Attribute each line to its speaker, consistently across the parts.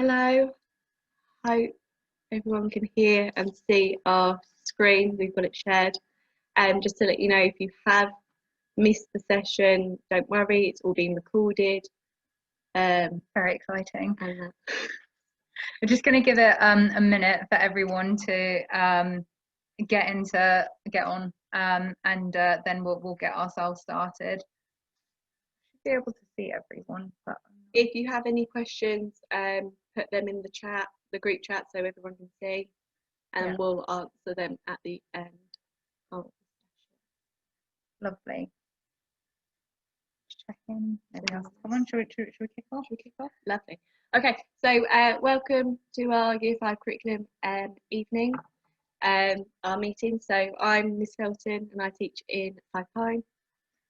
Speaker 1: Hello, hope everyone can hear and see our screen. We've got it shared. Just to let you know, if you have missed the session, don't worry, it's all being recorded.
Speaker 2: Very exciting.
Speaker 1: And
Speaker 2: We're just going to give it a minute for everyone to get on, and then we'll get ourselves started. Should be able to see everyone. But
Speaker 1: if you have any questions, put them in the chat, the group chat, so everyone can see, and we'll answer them at the end of the session.
Speaker 2: Lovely. Check in. Maybe else. Come on, should we kick off?
Speaker 1: Should we kick off? Lovely. Okay, so welcome to our Year 5 curriculum evening, our meeting. So I'm Miss Felton and I teach in 5 Pine.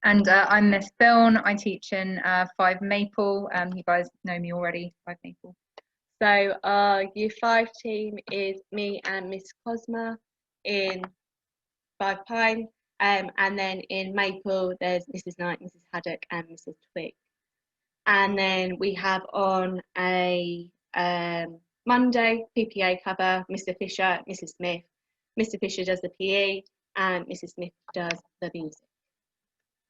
Speaker 2: And I'm Miss Biln. I teach in 5 Maple. You guys know me already, 5 Maple.
Speaker 1: So our Year 5 team is me and Miss Cosma in 5 Pine. And then in Maple, there's Mrs. Knight, Mrs. Haddock, and Mrs. Twig. And then we have on a Monday PPA cover, Mr. Fisher, Mrs. Smith. Mr. Fisher does the PE, and Mrs. Smith does the music.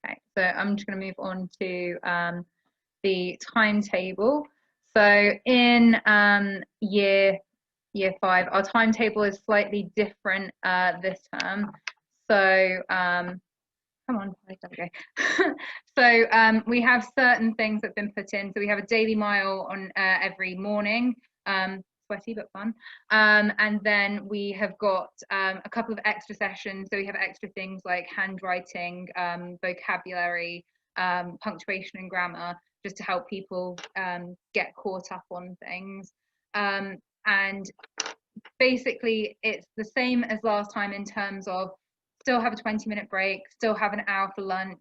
Speaker 2: Okay, so I'm just going to move on to the timetable. So in year 5, our timetable is slightly different this term. So come on, there we go. So we have certain things that have been put in. So we have a daily mile on every morning, sweaty but fun. And then we have got a couple of extra sessions. So we have extra things like handwriting, vocabulary, punctuation and grammar, just to help people get caught up on things. And basically it's the same as last time in terms of still have a 20-minute break, still have an hour for lunch.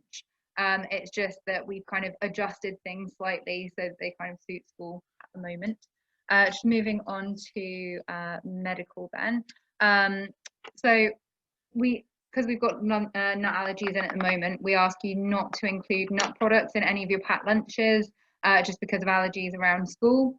Speaker 2: It's just that we've kind of adjusted things slightly so that they kind of suit school at the moment. Just moving on to medical then. So because we've got nut allergies in at the moment, we ask you not to include nut products in any of your packed lunches, just because of allergies around school.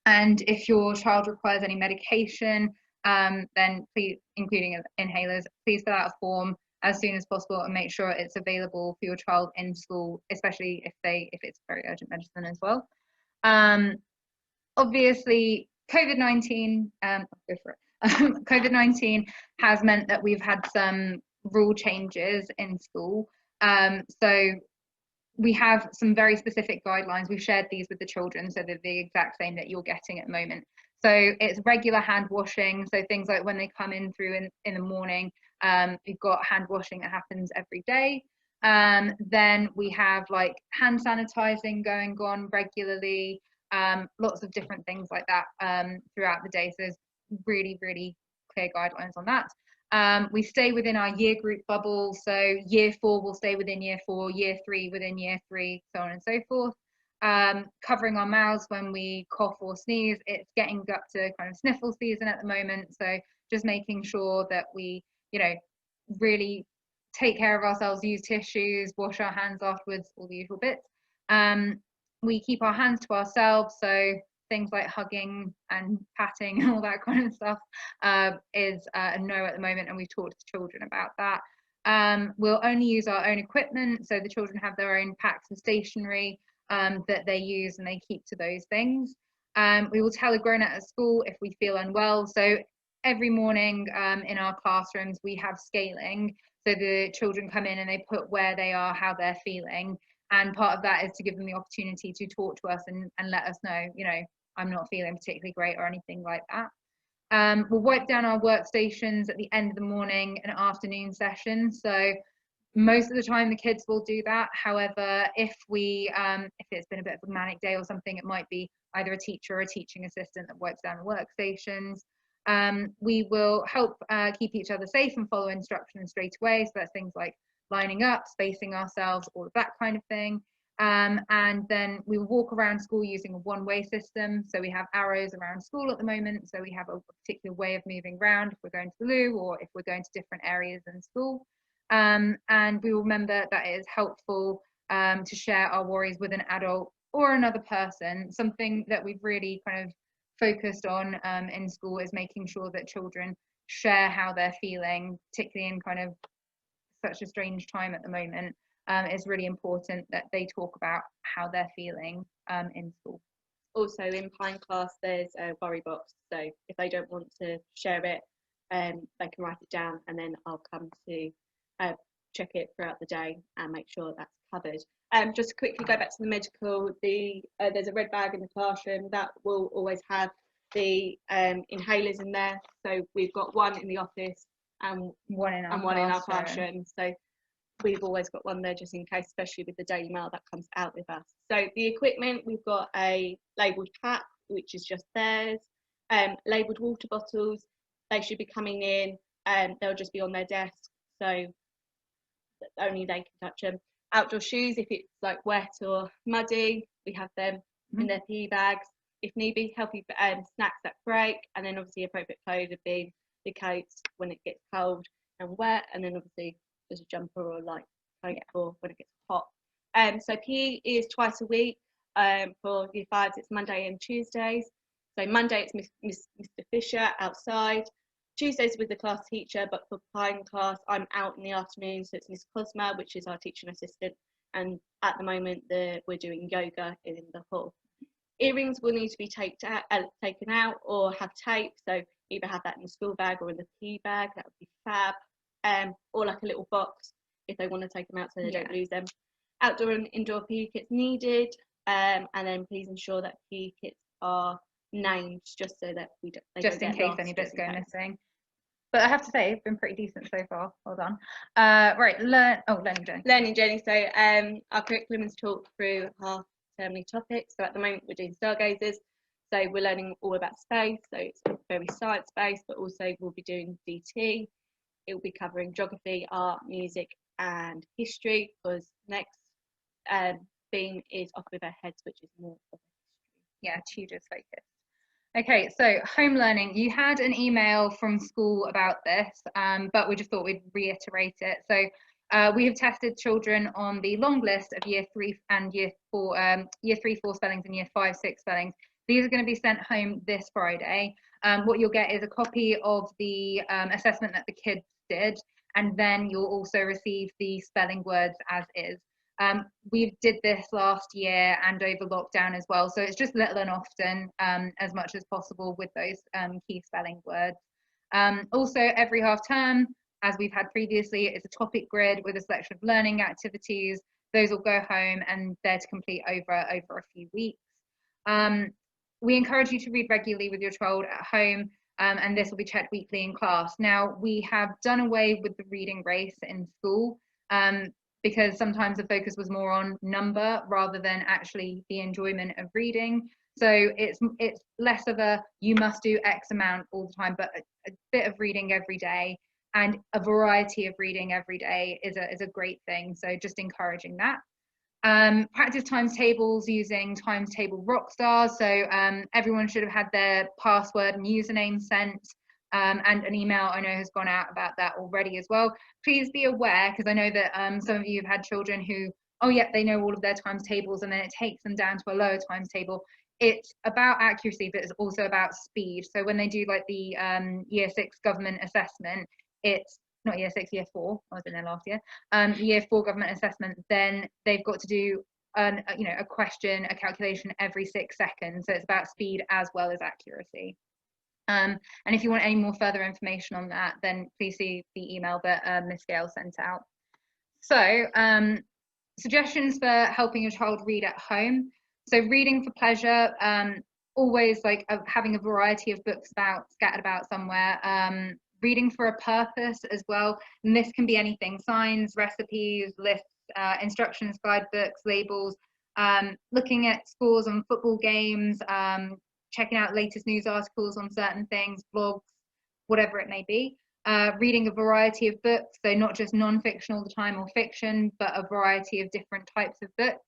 Speaker 2: And if your child requires any medication, then please, including inhalers, please fill out a form as soon as possible and make sure it's available for your child in school, especially if it's very urgent medicine as well. Obviously, COVID-19, go for it. COVID-19 has meant that we've had some rule changes in school. So we have some very specific guidelines. We've shared these with the children, so they're the exact same that you're getting at the moment. So it's regular hand washing. So things like when they come in through in the morning, we've got hand washing that happens every day. Then we have like hand sanitizing going on regularly, lots of different things like that throughout the day. So there's really, really clear guidelines on that. We stay within our year group bubble, so year 4 will stay within year 4, year 3 within year 3, so on and so forth. Covering our mouths when we cough or sneeze. It's getting up to kind of sniffle season at the moment, so just making sure that we, really take care of ourselves, use tissues, wash our hands afterwards, all the usual bits. We keep our hands to ourselves, so things like hugging and patting and all that kind of stuff is a no at the moment, and we've talked to children about that. We'll only use our own equipment, so the children have their own packs of stationery that they use, and they keep to those things. We will tell a grown-up at school if we feel unwell. So every morning in our classrooms we have scaling, so the children come in and they put where they are, how they're feeling, and part of that is to give them the opportunity to talk to us and let us know, I'm not feeling particularly great or anything like that. We'll wipe down our workstations at the end of the morning and afternoon session. So most of the time the kids will do that. However, if it's been a bit of a manic day or something, it might be either a teacher or a teaching assistant that wipes down the workstations. We will help keep each other safe and follow instructions straight away. So that's things like lining up, spacing ourselves, all of that kind of thing. And then we will walk around school using a one-way system. So we have arrows around school at the moment. So we have a particular way of moving around if we're going to the loo or if we're going to different areas in school. And we will remember that it is helpful to share our worries with an adult or another person. Something that we've really kind of focused on in school is making sure that children share how they're feeling, particularly in kind of such a strange time at the moment. It's really important that they talk about how they're feeling in school.
Speaker 1: Also in Pine class, there's a worry box, so if they don't want to share it, they can write it down, and then I'll come to check it throughout the day and make sure that's covered. Just to quickly go back to the medical, there's a red bag in the classroom that will always have the inhalers in there. So we've got one in the office and one in our classroom. So we've always got one there just in case, especially with the Daily Mail that comes out with us. So the equipment, we've got a labelled pack, which is just theirs. Labelled water bottles, they should be coming in, they'll just be on their desk, so only they can touch them. Outdoor shoes, if it's like wet or muddy, we have them in their PE bags. If need be, healthy snacks at break, and then obviously appropriate clothes would be the coats when it gets cold and wet, and then obviously there's a jumper or light coat for when it gets hot. So PE is twice a week. For year 5s, it's Monday and Tuesdays. So Monday it's Mr. Fisher outside. Tuesdays with the class teacher, but for Pine class, I'm out in the afternoon, so it's Miss Cosma, which is our teaching assistant. And at the moment, we're doing yoga in the hall. Earrings will need to be taken out or have tape, so either have that in the school bag or in the PE bag. That would be fab. Or like a little box if they want to take them out so they don't lose them. Outdoor and indoor PE kits needed, and then please ensure that PE kits are named just so that they
Speaker 2: just
Speaker 1: don't
Speaker 2: in
Speaker 1: get
Speaker 2: case any bits go missing. But I have to say, it's been pretty decent so far. Well done. Right, learning journey.
Speaker 1: Learning journey. So our curriculum is taught through half-termly topics. So at the moment we're doing stargazers. So we're learning all about space. So it's very science-based, but also we'll be doing DT. It will be covering geography, art, music, and history. Because next theme is Off With Our Heads, which is more of history.
Speaker 2: Yeah, Tudors focus. Okay, so home learning. You had an email from school about this, but we just thought we'd reiterate it. So we have tested children on the long list of year 3 and year 4, year 3-4 spellings and year 5-6 spellings. These are going to be sent home this Friday. What you'll get is a copy of the assessment that the kids did, and then you'll also receive the spelling words as is. We did this last year and over lockdown as well, so it's just little and often as much as possible with those key spelling words. Also, every half term, as we've had previously, it's a topic grid with a selection of learning activities. Those will go home and they're to complete over a few weeks. We encourage you to read regularly with your child at home, and this will be checked weekly in class. Now, we have done away with the reading race in school, because sometimes the focus was more on number rather than actually the enjoyment of reading. So it's less of a you must do X amount all the time, but a bit of reading every day, and a variety of reading every day is a great thing. So just encouraging that. Practice times tables using times table rock stars. So everyone should have had their password and username sent. And an email I know has gone out about that already as well. Please be aware, because I know that some of you have had children who, oh yeah, they know all of their times tables, and then it takes them down to a lower times table. It's about accuracy, but it's also about speed. So when they do like the year 6 government assessment, it's not year 6, year 4. I was in there last year. Year 4 government assessment, then they've got to do a question, a calculation every 6 seconds. So it's about speed as well as accuracy. And if you want any more further information on that, then please see the email that Miss Gale sent out. So suggestions for helping your child read at home. So reading for pleasure, always like having a variety of books scattered about somewhere. Reading for a purpose as well, and this can be anything: signs, recipes, lists, instructions, guidebooks, labels, looking at scores on football games, checking out latest news articles on certain things, blogs, whatever it may be. Reading a variety of books, so not just non-fiction all the time or fiction, but a variety of different types of books.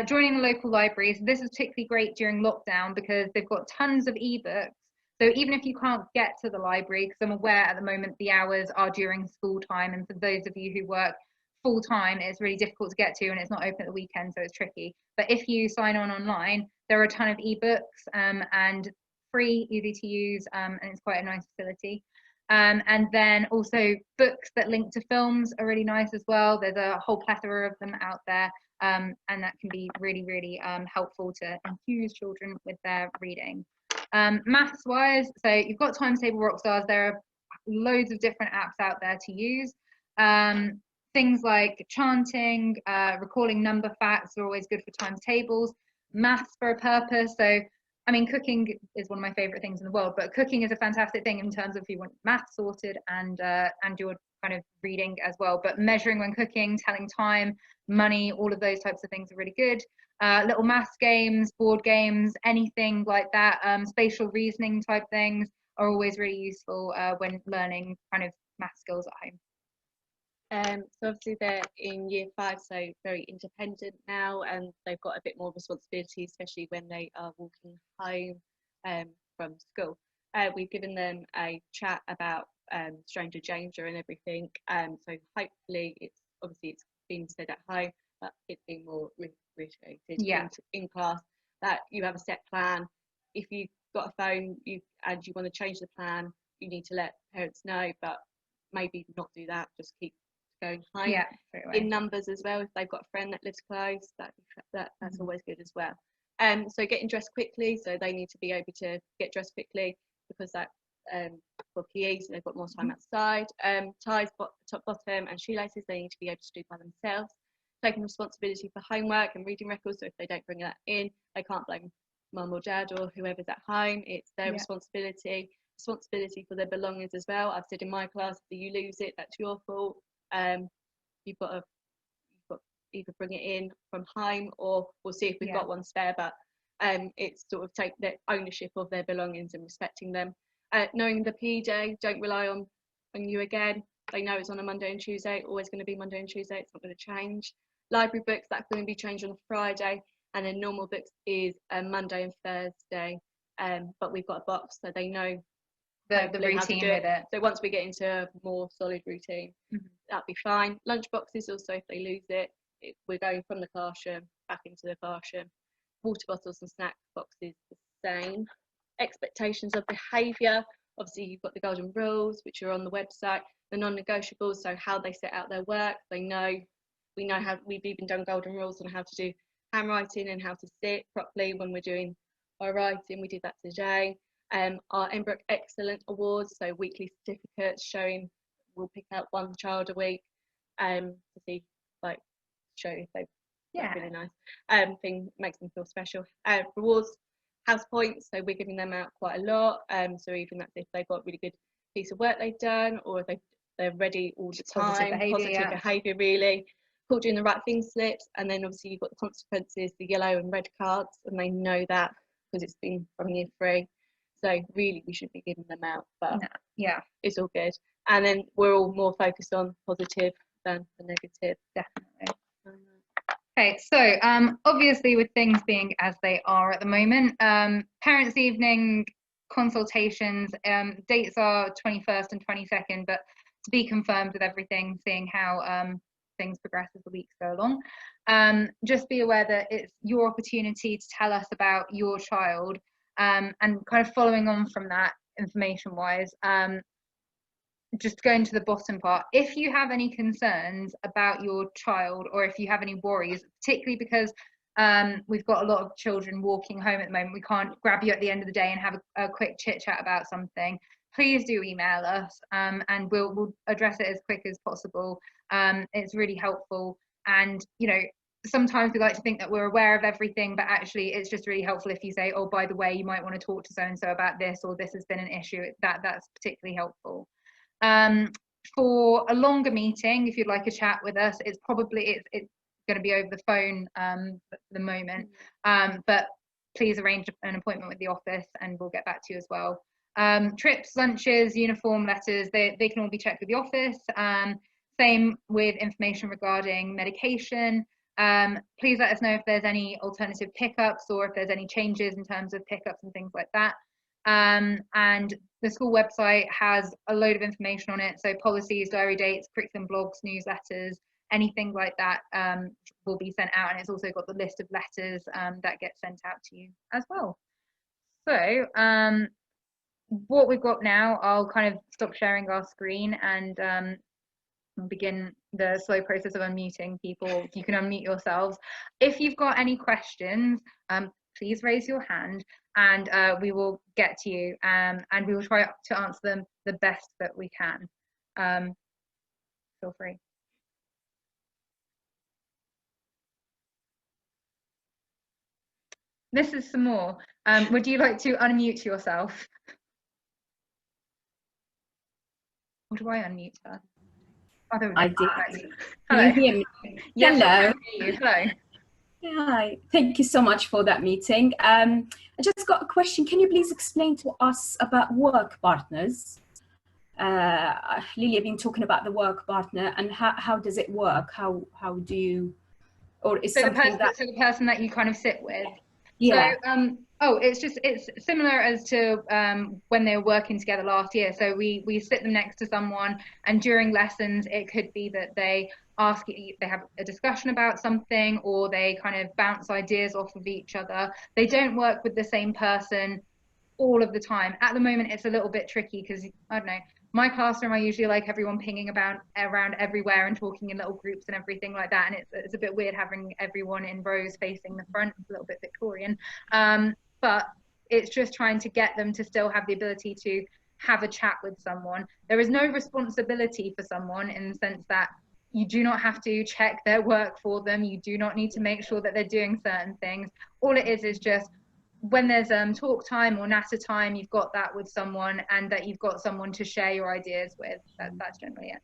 Speaker 2: Joining the local libraries. This is particularly great during lockdown because they've got tons of ebooks. So even if you can't get to the library, because I'm aware at the moment the hours are during school time, and for those of you who work full time, it's really difficult to get to, and it's not open at the weekend, so it's tricky. But if you sign on online, there are a ton of ebooks, and free, easy to use, and it's quite a nice facility. And then also books that link to films are really nice as well. There's a whole plethora of them out there, and that can be really, really helpful to infuse children with their reading. Maths wise, so you've got Timetable Rockstars. There are loads of different apps out there to use. Things like chanting, recalling number facts are always good for timetables. Maths for a purpose. So I mean, cooking is one of my favorite things in the world, but cooking is a fantastic thing in terms of if you want math sorted and your kind of reading as well. But measuring when cooking, telling time, money, all of those types of things are really good. Little maths games, board games, anything like that, spatial reasoning type things are always really useful when learning kind of math skills at home.
Speaker 1: So obviously they're in year 5, so very independent now, and they've got a bit more responsibility, especially when they are walking home from school. We've given them a chat about stranger danger and everything, so hopefully it's been said at home, but it's been more reiterated in class, that you have a set plan. If you've got a phone and you want to change the plan, you need to let parents know, but maybe not do that, just keep going home. In numbers as well, if they've got a friend that lives close, that's always good as well. So getting dressed quickly, so they need to be able to get dressed quickly, because that for PE, so they've got more time outside. Ties, top, bottom and shoelaces, they need to be able to do by themselves. Taking responsibility for homework and reading records, so if they don't bring that in, they can't blame mum or dad or whoever's at home. It's their responsibility for their belongings as well. I've said in my class, if you lose it, that's your fault. You've got to either bring it in from home, or we'll see if we've got one spare, but it's sort of take the ownership of their belongings and respecting them. Knowing the PE day, don't rely on you again. They know it's on a Monday and Tuesday, always going to be Monday and Tuesday, it's not going to change. Library books, that's going to be changed on a Friday, and then normal books is Monday and Thursday, but we've got a box, so they know
Speaker 2: the routine with it.
Speaker 1: So once we get into a more solid routine, that'll be fine. Lunch boxes also, if they lose it, we're going from the classroom back into the classroom. Water bottles and snack boxes the same. Expectations of behaviour, obviously you've got the golden rules, which are on the website. The non-negotiables, so how they set out their work, we know how, we've even done golden rules on how to do handwriting and how to sit properly when we're doing our writing. We did that today. Our Embrook Excellent Awards, so weekly certificates showing, we'll pick out one child a week to see, like, show if they've really nice thing, makes them feel special. Rewards, house points, so we're giving them out quite a lot, so even that's if they've got really good piece of work they've done, or if they're ready all the time, positive behaviour really, caught doing the right thing slips, and then obviously you've got the consequences, the yellow and red cards, and they know that because it's been from year 3. So really we should be giving them out, but it's all good. And then we're all more focused on positive than the negative.
Speaker 2: Definitely. Okay, so obviously with things being as they are at the moment, parents' evening consultations, dates are 21st and 22nd, but to be confirmed with everything, seeing how things progress as the weeks go along. Just be aware that it's your opportunity to tell us about your child, and kind of following on from that information wise, just going to the bottom part, if you have any concerns about your child, or if you have any worries, particularly because we've got a lot of children walking home at the moment, we can't grab you at the end of the day and have a quick chit chat about something, please do email us, and we'll address it as quick as possible. It's really helpful, and you know, sometimes we like to think that we're aware of everything, but actually it's just really helpful if you say, oh, by the way, you might want to talk to so and so about this, or this has been an issue. That's particularly helpful. For a longer meeting, if you'd like a chat with us, it's probably it's going to be over the phone for the moment, but please arrange an appointment with the office and we'll get back to you as well. Trips, lunches, uniform, letters, they can all be checked with the office. Same with information regarding medication. Please let us know if there's any alternative pickups, or if there's any changes in terms of pickups and things like that. And the school website has a load of information on it, so policies, diary dates, curriculum blogs, newsletters, anything like that will be sent out, and it's also got the list of letters that get sent out to you as well. So what we've got now, I'll kind of stop sharing our screen and begin the slow process of unmuting people. You can unmute yourselves. If you've got any questions, please raise your hand and we will get to you, and we will try to answer them the best that we can. Feel free. Mrs. Samore, would you like to unmute yourself? Or do I unmute her? Oh, there we go.
Speaker 3: I did.
Speaker 2: Right.
Speaker 3: Can
Speaker 2: Hello.
Speaker 3: you hear me?
Speaker 2: Yes,
Speaker 3: Hello.
Speaker 2: I can hear you. Hello.
Speaker 3: Hi. Thank you so much for that meeting. I just got a question. Can you please explain to us about work partners? Lily, I've been talking about the work partner, and how does it work? How do you, or is
Speaker 2: So
Speaker 3: something that...
Speaker 2: So the person that you kind of sit with.
Speaker 3: Yeah.
Speaker 2: So it's similar as to when they were working together last year. So we sit them next to someone, and during lessons it could be that they have a discussion about something, or they kind of bounce ideas off of each other. They don't work with the same person all of the time. At the moment it's a little bit tricky because, I don't know, my classroom, I usually like everyone pinging about around everywhere and talking in little groups and everything like that, and it's a bit weird having everyone in rows facing the front. It's a little bit Victorian, but it's just trying to get them to still have the ability to have a chat with someone. There is no responsibility for someone in the sense that you do not have to check their work for them. You do not need to make sure that they're doing certain things. All it is just when there's talk time or natter time, you've got that with someone, and that you've got someone to share your ideas with. That's generally it.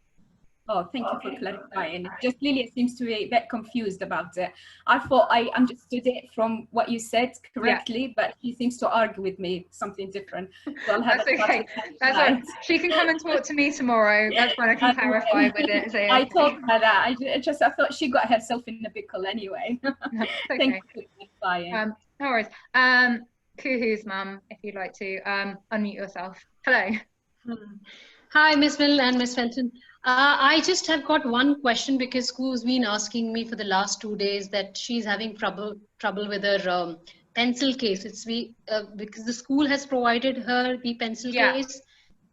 Speaker 3: Oh, thank you for clarifying. Just Lilia seems to be a bit confused about it. I thought I understood it from what you said correctly, but she seems to argue with me something different. So I'll have
Speaker 2: That's okay. That's all right. She can come and talk to me tomorrow. That's fine. I can clarify with it. So, okay.
Speaker 3: I told her that. I thought she got herself in a pickle anyway.
Speaker 2: Okay.
Speaker 3: Thank you for clarifying.
Speaker 2: No worries. Kuhu's mum, if you'd like to unmute yourself. Hello.
Speaker 4: Hi, Miss Biln and Miss Felton. I just have got one question, because school's been asking me for the last 2 days that she's having trouble with her pencil case. It's because the school has provided her the pencil case.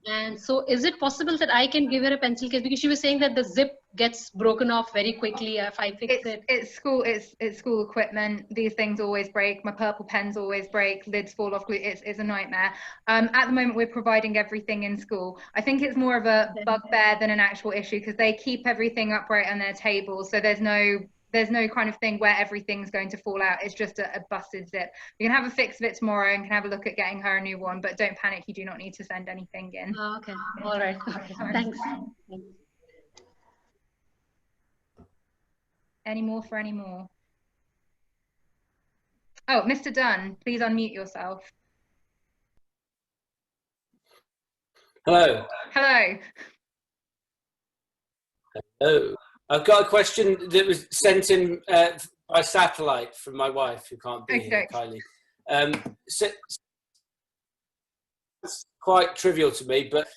Speaker 4: And so is it possible that I can give her a pencil case? Because she was saying that the zip gets broken off very quickly if I fix it.
Speaker 2: It's school equipment. These things always break. My purple pens always break. Lids fall off. It's a nightmare. At the moment, we're providing everything in school. I think it's more of a bugbear than an actual issue, because they keep everything upright on their tables. So there's no kind of thing where everything's going to fall out. It's just a busted zip. We can have a fix of it tomorrow and can have a look at getting her a new one, but don't panic, you do not need to send anything in.
Speaker 4: Oh, okay. All right. Thanks.
Speaker 2: Any more? Oh, Mr. Dunn, please unmute yourself.
Speaker 5: Hello.
Speaker 2: Hello.
Speaker 5: Hello. I've got a question that was sent in by satellite from my wife, who can't be here, Kylie. So, it's quite trivial to me, but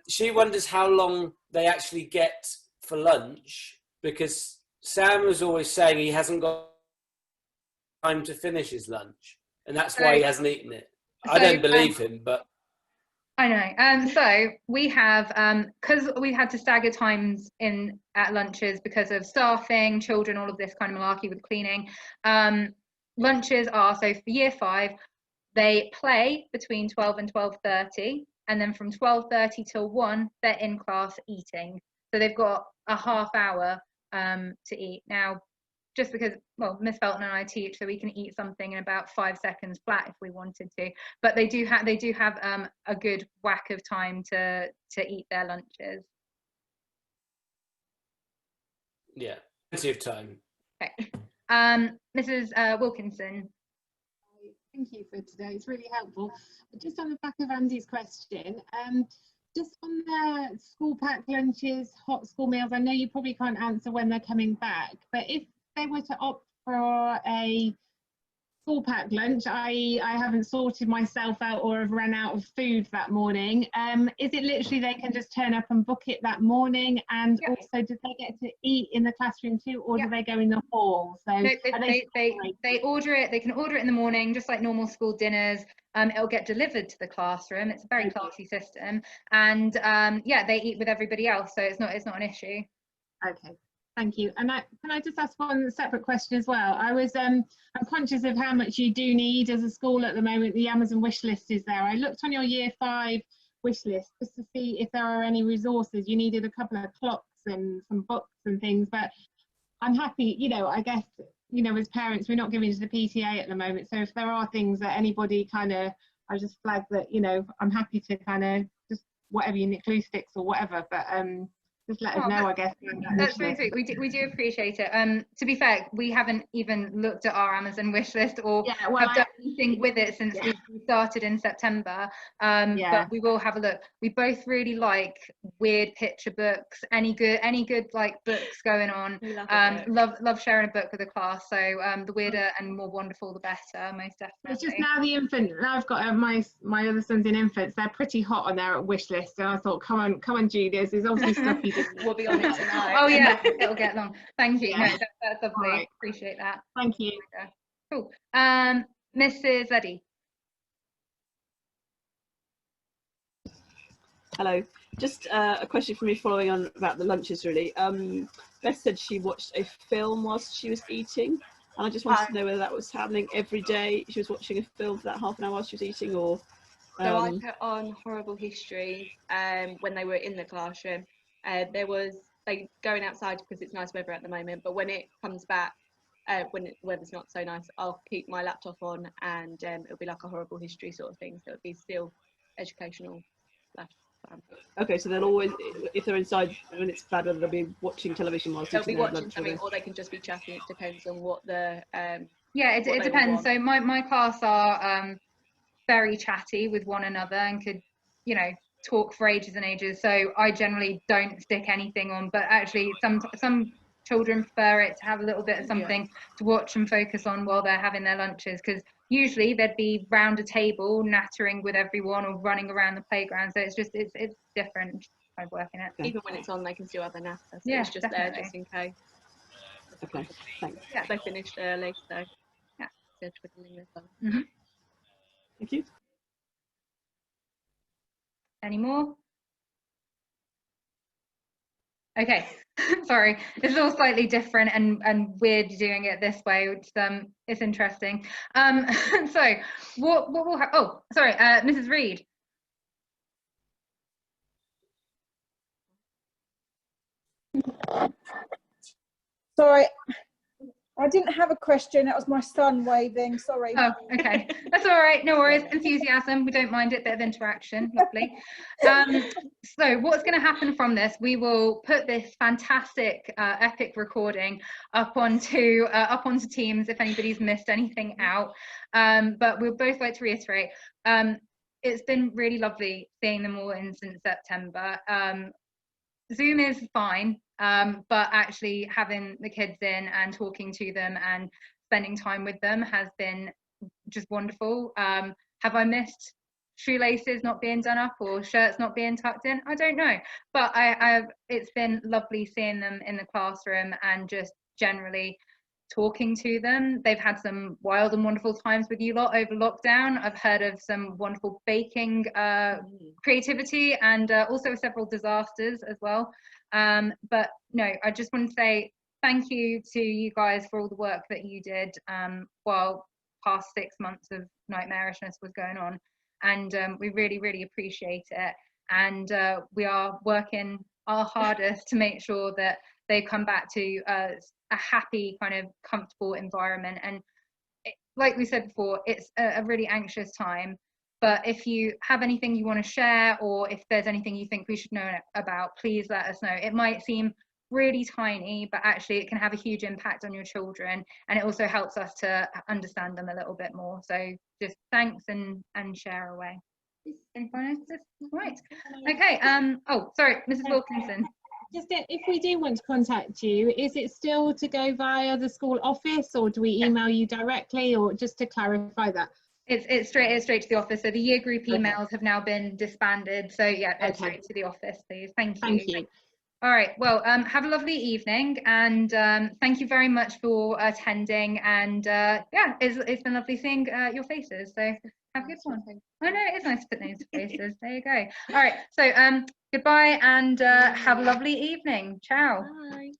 Speaker 5: she wonders how long they actually get for lunch, because Sam was always saying he hasn't got time to finish his lunch, and that's why he hasn't eaten it. I don't believe him, but...
Speaker 2: I know. So we have, because we had to stagger times at lunches because of staffing, children, all of this kind of malarkey with cleaning. Lunches are, so for year 5, they play between 12 and 12:30, and then from 12:30 till 1, they're in class eating. So they've got a half hour to eat. Now, just because, well, Miss Felton and I teach, so we can eat something in about 5 seconds flat if we wanted to. But they do have a good whack of time to eat their lunches.
Speaker 5: Yeah, plenty of time.
Speaker 2: Okay. Mrs. Wilkinson.
Speaker 6: Thank you for today. It's really helpful. Just on the back of Andy's question, just on the school pack lunches, hot school meals, I know you probably can't answer when they're coming back, but if they were to opt for a school pack lunch, I haven't sorted myself out or have run out of food that morning. Is it literally they can just turn up and book it that morning? And also, do they get to eat in the classroom too, or do they go in the hall? So
Speaker 2: no, they order it. They can order it in the morning, just like normal school dinners. It'll get delivered to the classroom. It's a very classy system, and yeah, they eat with everybody else, so it's not an issue.
Speaker 6: Okay. Thank you. And can I just ask one separate question as well? I'm conscious of how much you do need as a school at the moment. The Amazon wish list is there. I looked on your Year 5 wish list just to see if there are any resources. You needed a couple of clocks and some books and things, but I'm happy, you know, I guess, you know, as parents, we're not giving to the PTA at the moment. So if there are things that anybody I just flag that, you know, I'm happy to kind of just whatever you need, glue sticks or whatever, but just let us know, I guess.
Speaker 2: That's really sweet. We do appreciate it. To be fair, we haven't even looked at our Amazon wish list or have done anything with it since we started in September. But we will have a look. We both really like weird picture books. Any good like books going on. Love sharing a book with the class. So the weirder and more wonderful, the better. Most definitely.
Speaker 6: It's just now the infant. Now I've got my other son's in infants. They're pretty hot on their wish list, and I thought, come on, Julius. There's obviously stuff you
Speaker 1: We'll be on it tonight.
Speaker 2: Oh yeah, it'll get long. Thank you.
Speaker 6: Yeah.
Speaker 2: No, that's lovely.
Speaker 6: Right.
Speaker 2: Appreciate that.
Speaker 6: Thank you.
Speaker 2: Cool. Mrs. Eddy.
Speaker 7: Hello. Just a question for me following on about the lunches really. Beth said she watched a film whilst she was eating, and I just wanted to know whether that was happening every day. She was watching a film for that half an hour while she was eating, or
Speaker 1: So I put on Horrible History when they were in the classroom. There was going outside because it's nice weather at the moment, but when it comes back, when the weather's not so nice, I'll keep my laptop on, and it'll be like a Horrible History sort of thing, so it'll be still educational / fun.
Speaker 7: Okay, so they'll always, if they're inside when it's bad weather, they'll be watching television whilst
Speaker 1: they'll be watching
Speaker 7: lunch,
Speaker 1: something, or they can just be chatting. It depends on what the
Speaker 2: yeah, it depends. So my class are very chatty with one another and could, you know, talk for ages and ages. So I generally don't stick anything on, but actually some children prefer it to have a little bit of something to watch and focus on while they're having their lunches, because usually they'd be round a table nattering with everyone or running around the playground. So it's different kind of working it.
Speaker 1: Even when it's on, they can still have a natter, so
Speaker 2: yeah,
Speaker 1: it's just
Speaker 2: definitely.
Speaker 1: there just in case.
Speaker 7: Okay, thanks.
Speaker 1: Yeah, they finished early, so
Speaker 2: yeah,
Speaker 1: they're twiddling their thumbs.
Speaker 2: Mm-hmm.
Speaker 7: Thank you.
Speaker 2: Any more? Okay, sorry, this is all slightly different and weird doing it this way, which is interesting. So what will happen? Oh, sorry, Mrs. Reed.
Speaker 8: Sorry, I didn't have a question. That was my son waving. Sorry.
Speaker 2: Oh, okay. That's all right. No worries. Enthusiasm. We don't mind it. Bit of interaction. Lovely. So what's going to happen from this? We will put this fantastic, epic recording up onto Teams if anybody's missed anything out. But we'll both like to reiterate. It's been really lovely seeing them all in since September. Zoom is fine, but actually having the kids in and talking to them and spending time with them has been just wonderful. Have I missed shoelaces not being done up or shirts not being tucked in? I don't know, but it's been lovely seeing them in the classroom and just generally talking to them. They've had some wild and wonderful times with you lot over lockdown. I've heard of some wonderful baking creativity and also several disasters as well. But no, I just want to say thank you to you guys for all the work that you did while past 6 months of nightmarishness was going on, and we really appreciate it, and we are working our hardest to make sure that they come back to a happy, kind of comfortable environment. And like we said before, it's a really anxious time, but if you have anything you want to share, or if there's anything you think we should know about, please let us know. It might seem really tiny, but actually it can have a huge impact on your children, and it also helps us to understand them a little bit more. So just thanks and share away. Right. Okay. Oh, sorry, Mrs. Wilkinson.
Speaker 6: Just if we do want to contact you, is it still to go via the school office, or do we email you directly, or just to clarify that?
Speaker 2: It's straight to the office. So the year group emails have now been disbanded. So yeah, it's straight to the office, please. Thank you.
Speaker 6: Thank you.
Speaker 2: All right. Well, have a lovely evening, and thank you very much for attending. And yeah, it's been lovely seeing your faces. So have a good one. Oh no, it is nice to put names to faces. There you go. All right. So goodbye, and have a lovely evening. Ciao.
Speaker 1: Bye.